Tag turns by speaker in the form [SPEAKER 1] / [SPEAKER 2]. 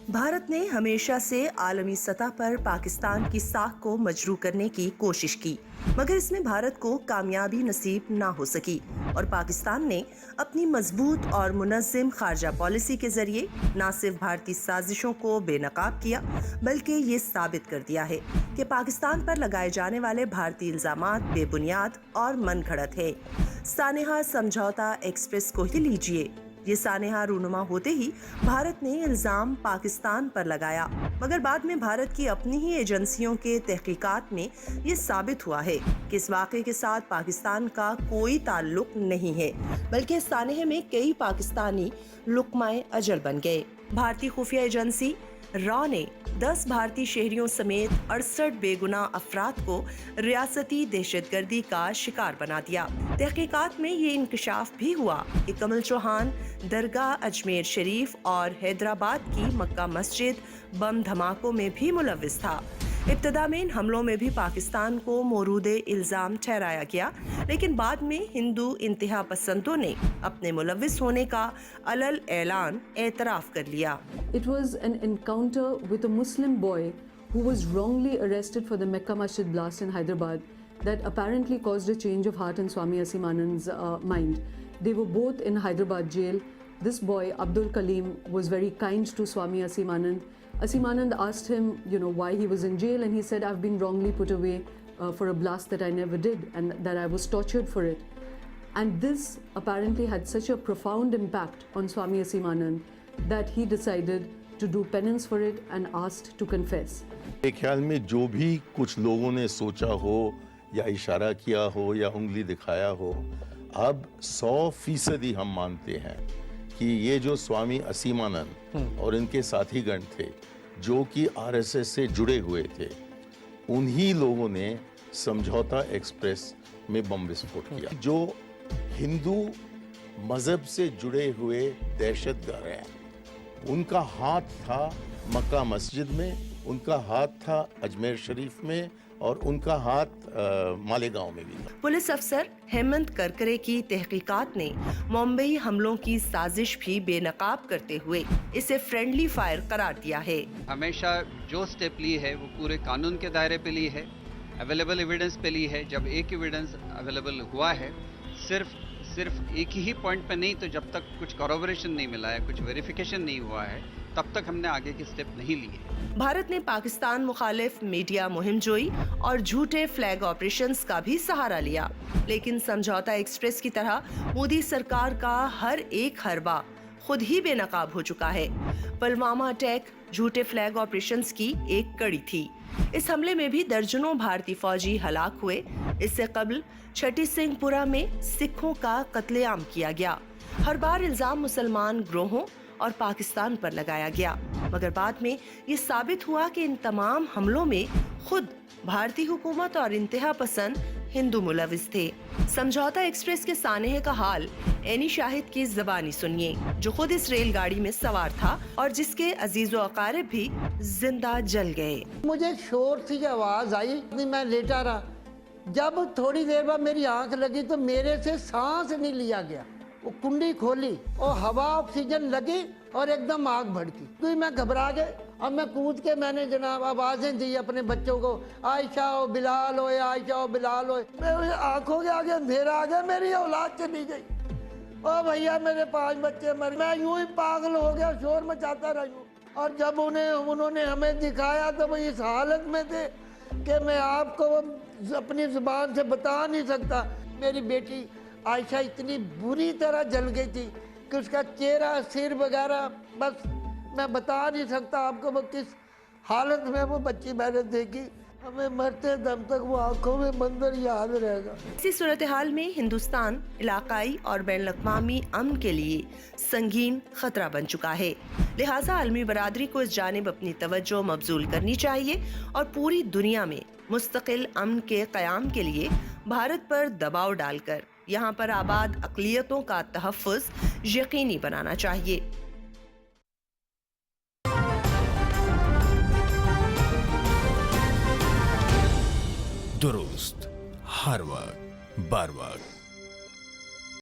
[SPEAKER 1] भारत ने हमेशा से आलमी सतह पर पाकिस्तान की साख को मजरू करने की कोशिश की, मगर इसमें भारत को कामयाबी नसीब ना हो सकी और पाकिस्तान ने अपनी मजबूत और मुनज़्ज़म खारजा पॉलिसी के जरिए न सिर्फ भारतीय साजिशों को बेनकाब किया, बल्कि ये साबित कर दिया है कि पाकिस्तान पर लगाए जाने वाले भारतीय इल्ज़ामात बेबुनियाद और मनगढ़ंत है। सानेहा समझौता एक्सप्रेस को ही लीजिए। ये सानेहा रूनुमा होते ही भारत ने इल्जाम पाकिस्तान पर लगाया, मगर बाद में भारत की अपनी ही एजेंसियों के तहकीकात में ये साबित हुआ है कि इस वाक़े के साथ पाकिस्तान का कोई ताल्लुक नहीं है, बल्कि सानेहे में कई पाकिस्तानी लुक़्माए अजल बन गए। भारतीय खुफिया एजेंसी रॉ ने 10 भारतीय शहरियों समेत 68 बेगुनाह अफराद को रियासती दहशतगर्दी का शिकार बना दिया। तहकीकात में ये इंकशाफ भी हुआ कि कमल चौहान दरगाह अजमेर शरीफ और हैदराबाद की मक्का मस्जिद बम धमाकों में भी मुलव्विस था। इब्तदा में इन हमलों में भी पाकिस्तान को मोरूदे इल्जाम ठहराया गया, लेकिन बाद में हिंदू इंतहा पसंदों ने अपने मुलव्विस होने का अलल ऐलान एतराफ कर लिया।
[SPEAKER 2] It was an encounter with a Muslim boy who was wrongly arrested for the Mecca Masjid blast in Hyderabad that apparently caused a change of heart in Swami Asimanand's mind. They were both in Hyderabad jail. This boy, Abdul Kaleem, was very kind to Swami Asimanand. Asimanand asked him, why he was in jail, and he said, I've been wrongly put away for a blast that I never did and that I was tortured for it. And this apparently had such a profound impact on Swami Asimanand that he decided to do penance for it and asked to confess.
[SPEAKER 3] मेरे ख्याल में जो भी कुछ लोगों ने सोचा हो या इशारा किया हो या उंगली दिखाया हो, अब 100% हम मानते हैं कि ये जो स्वामी असीमानंद और इनके साथीगण थे जो कि आरएसएस से जुड़े हुए थे, उन्हीं लोगों ने समझौता एक्सप्रेस में बम विस्फोट किया। जो हिंदू मजहब से जुड़े हुए दहशतगर्द हैं, उनका हाथ था मक्का मस्जिद में, उनका हाथ था अजमेर शरीफ में और उनका हाथ मालेगांव में भी था।
[SPEAKER 1] पुलिस अफसर हेमंत करकरे की तहकीकात ने मुंबई हमलों की साजिश भी बेनकाब करते हुए इसे फ्रेंडली फायर करार दिया है।
[SPEAKER 4] हमेशा जो स्टेप ली है वो पूरे कानून के दायरे पे ली है, अवेलेबल एविडेंस पे ली है। जब एक एविडेंस अवेलेबल हुआ है, सिर्फ एक ही पॉइंट पे नहीं, तो जब तक कुछ कॉरोबोरेशन नहीं मिला है, कुछ वेरिफिकेशन नहीं हुआ है, तब तक हमने आगे की स्टेप नहीं लिए।
[SPEAKER 1] भारत ने पाकिस्तान मुखालिफ मीडिया मुहिम जोई और झूठे फ्लैग ऑपरेशंस का भी सहारा लिया, लेकिन समझौता एक्सप्रेस की तरह मोदी सरकार का हर एक हरबा खुद ही बेनकाब हो चुका है। पुलवामा अटैक झूठे फ्लैग ऑपरेशंस की एक कड़ी थी। इस हमले में भी दर्जनों भारतीय फौजी हलाक हुए। इससे कबल छठी सिंहपुरा में सिखों का कत्लेआम किया गया। हर बार इल्जाम मुसलमान ग्रोहों और पाकिस्तान पर लगाया गया, मगर बाद में ये साबित हुआ कि इन तमाम हमलों में खुद भारतीय हुकूमत और इंतहा पसंद हिंदू मुलविस थे। समझौता एक्सप्रेस के सानेहे का हाल एनी शाहिद की ज़बानी सुनिए, जो खुद इस रेलगाड़ी में सवार था और जिसके अजीजो अकारिब भी जिंदा जल गए।
[SPEAKER 5] मुझे शोर सी आवाज आई, मैं लेटा रहा। जब थोड़ी देर बाद मेरी आंख लगी तो मेरे से सांस नहीं लिया गया। वो कुंडी खोली और हवा ऑक्सीजन लगी और एकदम आग भड़की। तो मैं घबरा गए। अब मैं कूद के मैंने जनाब आवाजें दी अपने बच्चों को, आयशा ओ बिलाल होए, आयशा ओ बिलाल होए। मेरी आंखों के आगे अंधेरा आ गया, मेरी औलाद चली गई। ओ भैया मेरे 5 बच्चे मर। मैं यूं ही पागल हो गया, शोर मचाता रहा। और जब उन्होंने हमें दिखाया तो वो इस हालत में थे कि मैं आपको अपनी जुबान से बता नहीं सकता। मेरी बेटी आयशा इतनी बुरी तरह जल गई थी कि उसका चेहरा, सिर वगैरह, बस मैं बता नहीं सकता आपको वो किस हालत में वो बच्ची मैंने देखी। हमें मरते दम तक वो आंखों में मंजर याद रहेगा।
[SPEAKER 1] इसी सूरत हाल में हिंदुस्तान इलाकाई और बैनुल अक़वामी अमन के लिए संगीन खतरा बन चुका है। लिहाजा आलमी बरादरी को इस जानिब अपनी तवज्जो मबजूल करनी चाहिए और पूरी दुनिया में मुस्तकिल अमन के क़याम के लिए भारत पर दबाव डालकर यहाँ पर आबाद अक़लियतों का तहफ़्फ़ुज़ यकीनी बनाना चाहिए।
[SPEAKER 6] दुरुस्त हर वक्त बर वक्त।